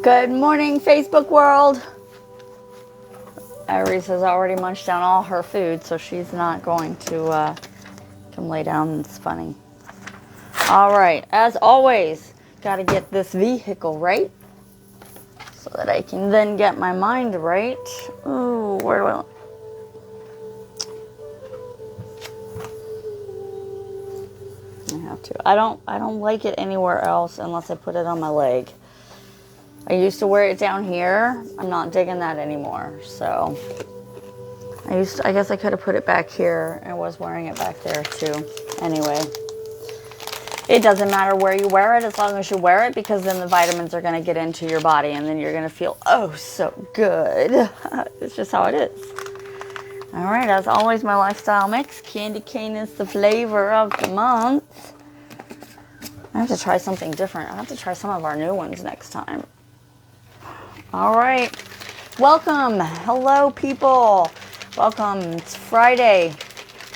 Good morning, Facebook world. Iris has already munched down all her food, so she's not going to come lay down. It's funny. All right, as always, got to get this vehicle right so that I can then get my mind right. Ooh, where do I have to? I don't like it anywhere else unless I put it on my leg. I used to wear it down here. I'm not digging that anymore. So I guess I could have put it back here. I was wearing it back there too. Anyway, it doesn't matter where you wear it as long as you wear it, because then the vitamins are going to get into your body and then you're going to feel oh so good. It's just how it is. All right, as always, my lifestyle mix. Candy cane is the flavor of the month. I have to try something different. I have to try some of our new ones next time. All right, welcome. Hello, people. Welcome. It's Friday.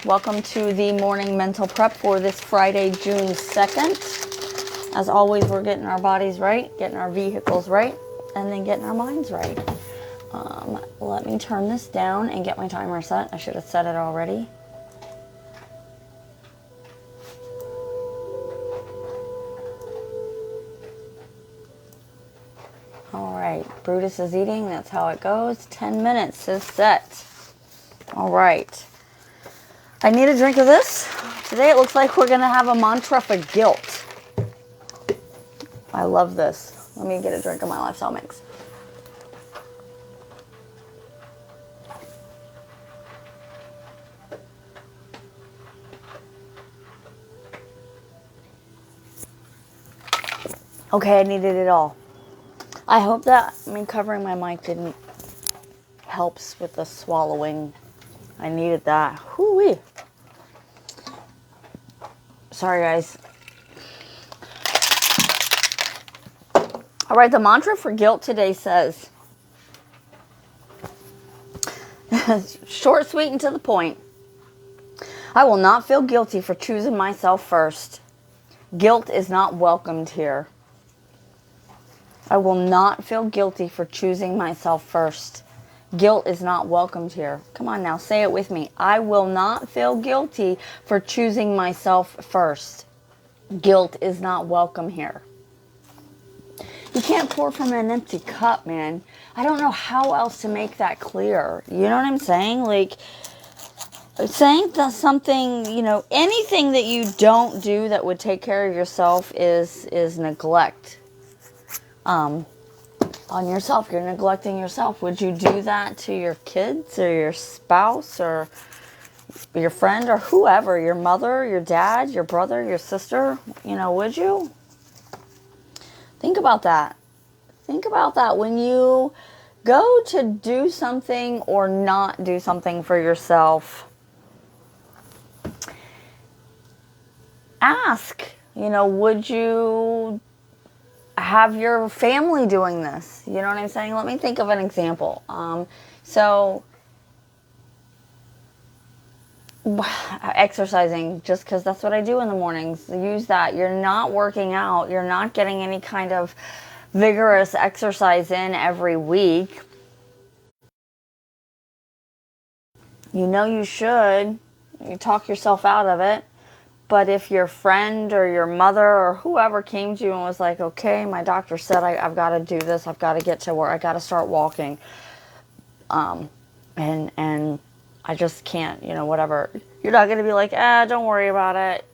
Welcome to the morning mental prep for this Friday, June 2nd. As always, we're getting our bodies right, getting our vehicles right, and then getting our minds right. Let me turn this down and get my timer set. I should have set it already. All right, Brutus is eating. That's how it goes. 10 minutes is set. All right. I need a drink of this. Today it looks like we're going to have a mantra for guilt. I love this. Let me get a drink of my lifestyle mix. Okay, I needed it all. I hope that, covering my mic didn't helps with the swallowing. I needed that. Whoo-wee. Sorry, guys. All right, the mantra for guilt today says, short, sweet, and to the point. I will not feel guilty for choosing myself first. Guilt is not welcomed here. I will not feel guilty for choosing myself first. Guilt is not welcomed here. Come on now, say it with me. I will not feel guilty for choosing myself first. Guilt is not welcome here. You can't pour from an empty cup, man. I don't know how else to make that clear. You know what I'm saying? Like, saying that something, anything that you don't do that would take care of yourself is neglect. On yourself. You're neglecting yourself. Would you do that to your kids or your spouse or your friend or whoever? Your mother, your dad, your brother, your sister? Would you? Think about that. Think about that. When you go to do something or not do something for yourself, ask, would you have your family doing this? You know what I'm saying? Let me think of an example. Exercising, just because that's what I do in the mornings. Use that. You're not working out. You're not getting any kind of vigorous exercise in every week. You should. You talk yourself out of it. But if your friend or your mother or whoever came to you and was like, okay, my doctor said I've got to do this, I've got to get to work, I got to start walking, and I just can't, whatever. You're not going to be like, don't worry about it,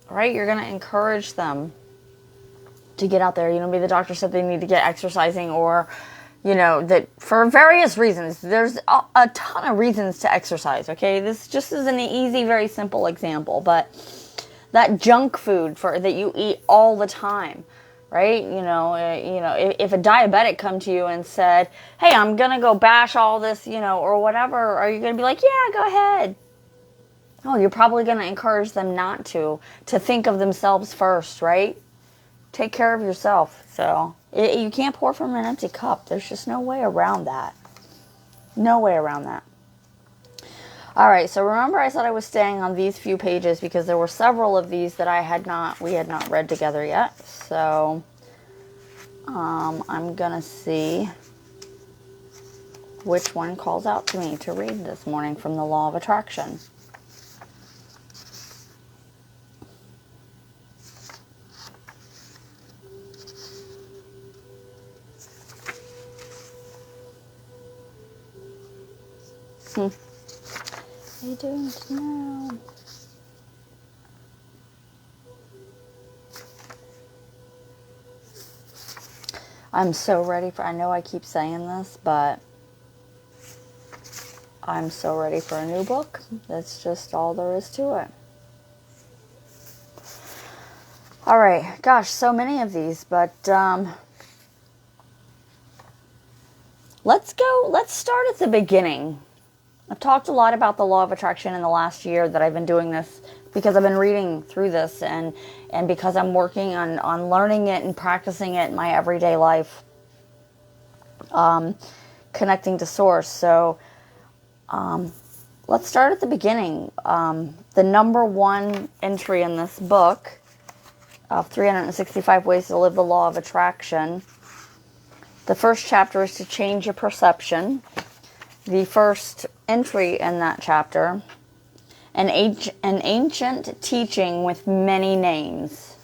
right? You're going to encourage them to get out there. Maybe the doctor said they need to get exercising, or, that for various reasons. There's a ton of reasons to exercise, okay? This just is an easy, very simple example, but that junk food that you eat all the time, right? If a diabetic come to you and said, hey, I'm going to go bash all this, or whatever, are you going to be like, yeah, go ahead? Oh, you're probably going to encourage them not to think of themselves first, right? Take care of yourself. So you can't pour from an empty cup. There's just no way around that. No way around that. All right, so remember I said I was staying on these few pages because there were several of these that we had not read together yet. So I'm gonna see which one calls out to me to read this morning from the Law of Attraction. What are you doing now? I'm so ready for, I know I keep saying this, but I'm so ready for a new book. That's just all there is to it. All right, gosh, so many of these, but let's start at the beginning. I've talked a lot about the Law of Attraction in the last year that I've been doing this because I've been reading through this and because I'm working on learning it and practicing it in my everyday life, connecting to Source. So let's start at the beginning. The number one entry in this book of 365 Ways to Live the Law of Attraction. The first chapter is to change your perception. The first entry in that chapter, an ancient teaching with many names.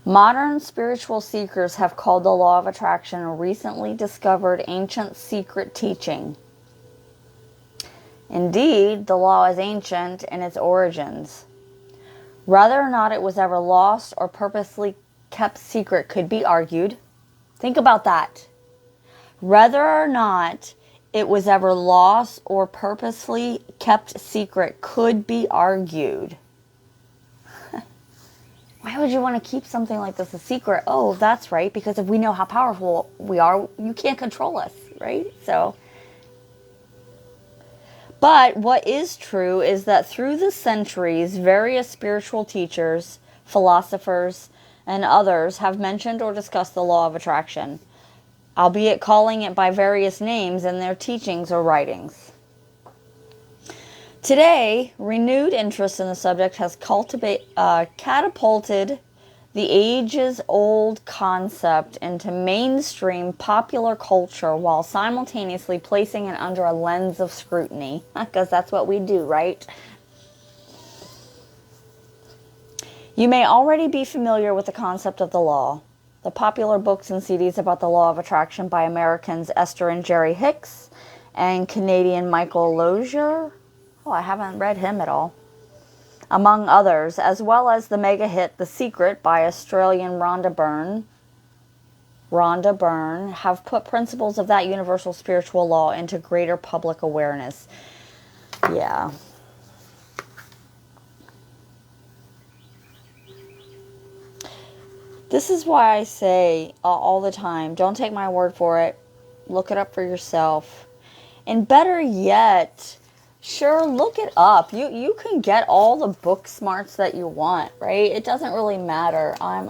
Modern spiritual seekers have called the Law of Attraction a recently discovered ancient secret teaching. Indeed, the law is ancient in its origins. Whether or not it was ever lost or purposely kept secret could be argued. Think about that. Whether or not it was ever lost or purposely kept secret could be argued. Why would you want to keep something like this a secret? Oh, that's right, because if we know how powerful we are, you can't control us, right? So, but what is true is that through the centuries, various spiritual teachers, philosophers, and others have mentioned or discussed the law of attraction, albeit calling it by various names in their teachings or writings. Today, renewed interest in the subject has catapulted the ages-old concept into mainstream popular culture while simultaneously placing it under a lens of scrutiny, because that's what we do, right? You may already be familiar with the concept of the law. The popular books and CDs about the law of attraction by Americans Esther and Jerry Hicks and Canadian Michael Lozier. Oh, I haven't read him at all. Among others, as well as the mega hit The Secret by Australian Rhonda Byrne, have put principles of that universal spiritual law into greater public awareness. Yeah. This is why I say all the time, don't take my word for it. Look it up for yourself. And better yet, sure, look it up. You can get all the book smarts that you want, right? It doesn't really matter. I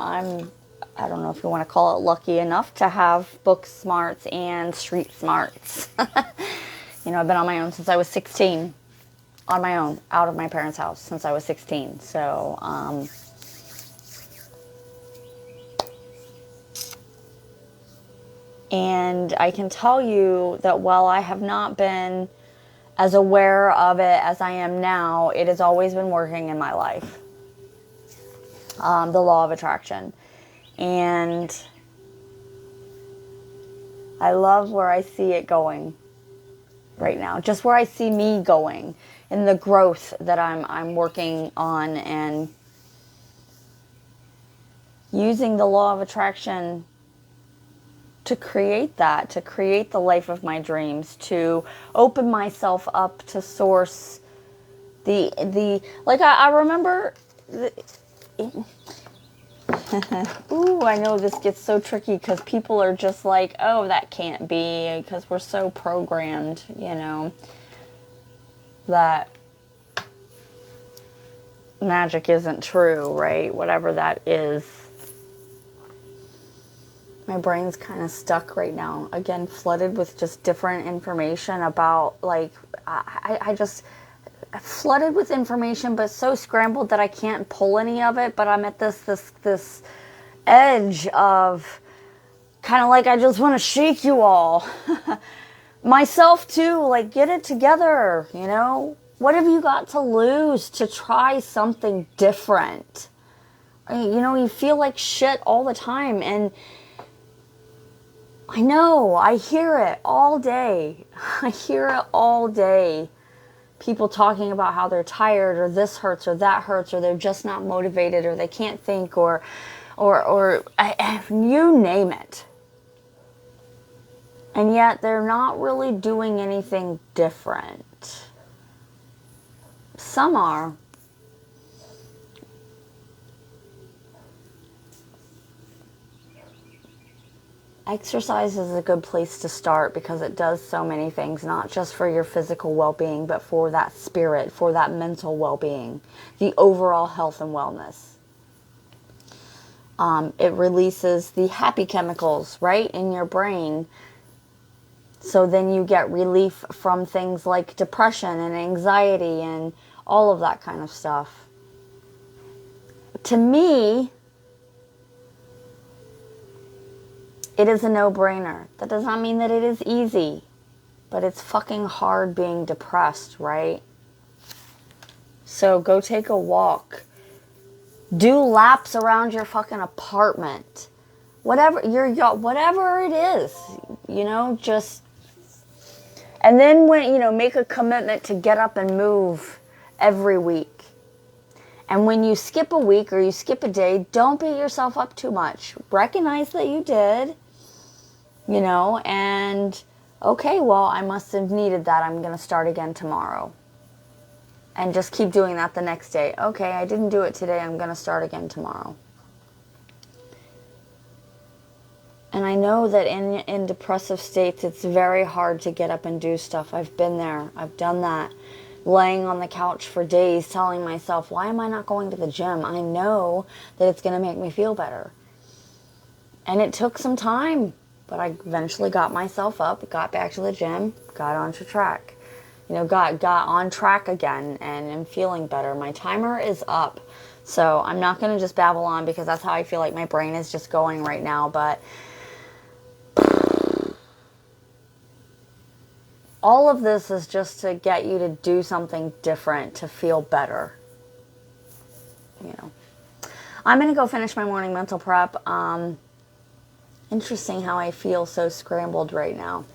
don't know if you want to call it lucky enough to have book smarts and street smarts. You know, I've been on my own since I was 16. On my own, out of my parents' house since I was 16. So, and I can tell you that while I have not been as aware of it as I am now, it has always been working in my life. The law of attraction. And I love where I see it going right now. Just where I see me going and the growth that I'm working on and using the law of attraction to create that, to create the life of my dreams, to open myself up to source I remember ooh, I know this gets so tricky because people are just like, oh, that can't be, because we're so programmed, you know, that magic isn't true, right? Whatever that is. My brain's kind of stuck right now. Again, flooded with just different information about, like, I just, flooded with information, but so scrambled that I can't pull any of it. But I'm at this edge of kind of like, I just want to shake you all. Myself too, like, get it together, you know? What have you got to lose to try something different? You know, you feel like shit all the time, and I know, I hear it all day. I hear it all day. People talking about how they're tired, or this hurts, or that hurts, or they're just not motivated, or they can't think, or you name it. And yet they're not really doing anything different. Some are. Exercise is a good place to start because it does so many things, not just for your physical well-being, but for that spirit, for that mental well-being, the overall health and wellness. It releases the happy chemicals, right, in your brain. So then you get relief from things like depression and anxiety and all of that kind of stuff. To me, it is a no-brainer. That does not mean that it is easy, but it's fucking hard being depressed, right? So go take a walk. Do laps around your fucking apartment. Whatever it is, you know, just. And then when, you know, make a commitment to get up and move every week. And when you skip a week or you skip a day, don't beat yourself up too much. Recognize that you did, you know, and okay, well, I must have needed that. I'm going to start again tomorrow. And just keep doing that the next day. Okay, I didn't do it today. I'm going to start again tomorrow. And I know that in depressive states, it's very hard to get up and do stuff. I've been there. I've done that. Laying on the couch for days telling myself, why am I not going to the gym? I know that it's going to make me feel better. And it took some time, but I eventually got myself up, got back to the gym, got onto track. You know, got on track again and am feeling better. My timer is up. So I'm not going to just babble on because that's how I feel like my brain is just going right now. But all of this is just to get you to do something different, to feel better. You know, I'm going to go finish my morning mental prep. Interesting how I feel so scrambled right now.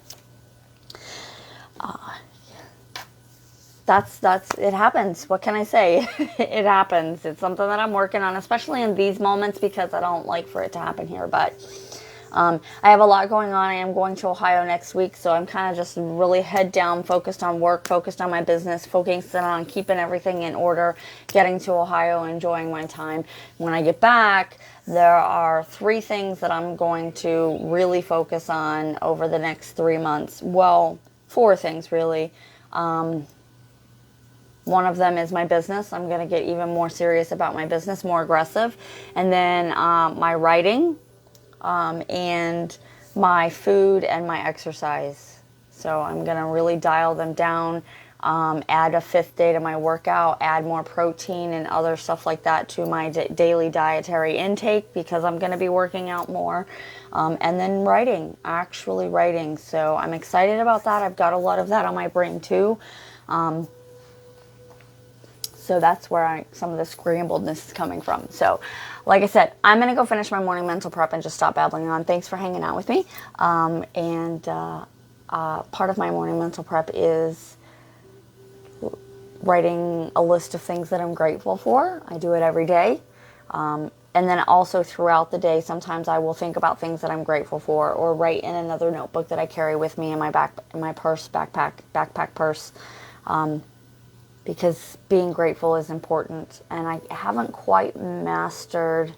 That's it happens. What can I say? It happens. It's something that I'm working on, especially in these moments because I don't like for it to happen here. But I have a lot going on. I am going to Ohio next week, so I'm kind of just really head down, focused on work, focused on my business, focusing on keeping everything in order, getting to Ohio, enjoying my time. When I get back, there are 3 things that I'm going to really focus on over the next 3 months. Well, 4 things really. One of them is my business. I'm going to get even more serious about my business, more aggressive. And then my writing, and my food and my exercise. So I'm going to really dial them down, add a 5th day to my workout, add more protein and other stuff like that to my daily dietary intake because I'm going to be working out more. And then writing, actually writing. So I'm excited about that. I've got a lot of that on my brain too. So that's where some of the scrambledness is coming from. So, like I said, I'm going to go finish my morning mental prep and just stop babbling on. Thanks for hanging out with me. Part of my morning mental prep is writing a list of things that I'm grateful for. I do it every day. And then also throughout the day, sometimes I will think about things that I'm grateful for or write in another notebook that I carry with me in my backpack purse. Because being grateful is important, and I haven't quite mastered.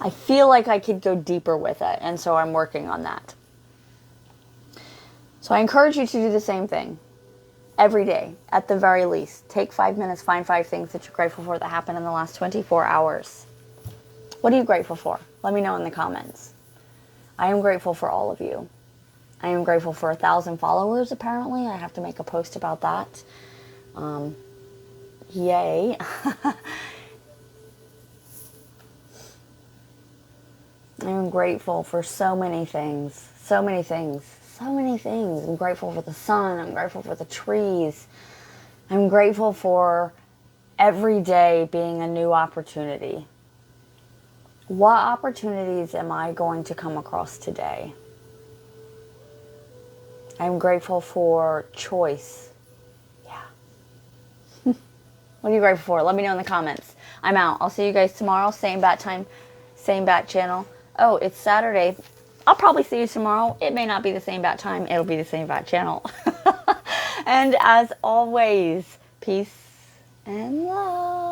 I feel like I could go deeper with it, and so I'm working on that. So I encourage you to do the same thing every day, at the very least. Take 5 minutes, find 5 things that you're grateful for that happened in the last 24 hours. What are you grateful for? Let me know in the comments. I am grateful for all of you. I am grateful for 1,000 followers, apparently. I have to make a post about that. Yay. I'm grateful for so many things. So many things. So many things. I'm grateful for the sun. I'm grateful for the trees. I'm grateful for every day being a new opportunity. What opportunities am I going to come across today? I'm grateful for choice. Yeah. What are you grateful for? Let me know in the comments. I'm out. I'll see you guys tomorrow. Same bat time, same bat channel. Oh, it's Saturday. I'll probably see you tomorrow. It may not be the same bat time. It'll be the same bat channel. And as always, peace and love.